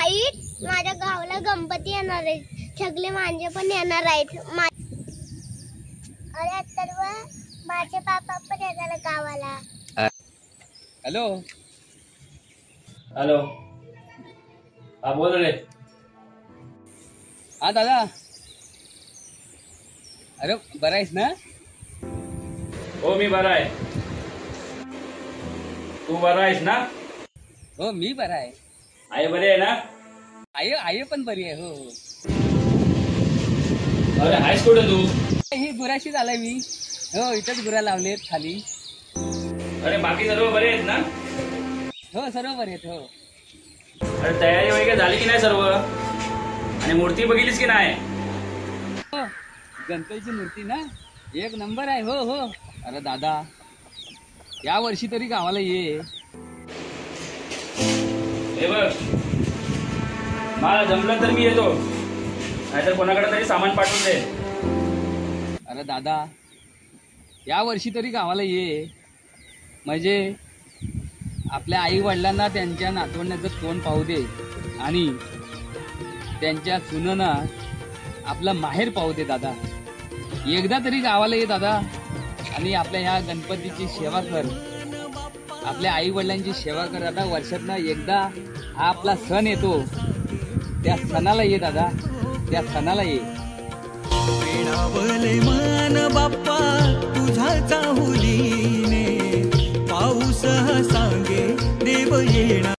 माहित माझ्या गावाला गणपती येणार आहेत, सगळे मांजे पण येणार आहेत। अरे अथर्व, माझे पापा पण येणार गावाला। हॅलो हॅलो, हा बोल रे। हा दादा, अरे बरा आहेस ना? हो मी बरा आहे, तू बरा आहेस ना? हो मी बरा आहे। आई बरी आहे ना? आई पण बरी आहे। हो अरे आहेस कुठे तू? ही गुराशी झालाय मी। हो इथंच गुरा लावलेत खाली। अरे बाकी सर्व बरे आहेत ना? हो सर्व बरे आहेत। हो अरे तयारी वगैरे झाली की नाही सर्व? आणि मूर्ती बघितलीस की नाही? हो गणपतीची मूर्ती ना एक नंबर आहे। हो हो अरे दादा, या वर्षी तरी गावाला ये। हे बघ, मला जमलं तर मी येतो, नाहीतर कोणाकडे तरी सामान पाठवून दे। अरे दादा, या वर्षी तरी गावाला ये, म्हणजे आपल्या आई वडिलांना त्यांच्या नातवंडाचं तोंड पाहू दे आणि त्यांच्या सुनेना आपलं माहेर पाहू दे। दादा एकदा तरी गावाला ये दादा, आणि आपल्या ह्या गणपतीची सेवा कर, आपल्या आई वडिलांची सेवा कर दादा। वर्षातनं एकदा हा आपला सण येतो, त्या सणाला ये दादा, त्या सणाला ये। वेणावले मन बाप्पा तुझा चाहुलीने, पाऊस सांगे देव येणार।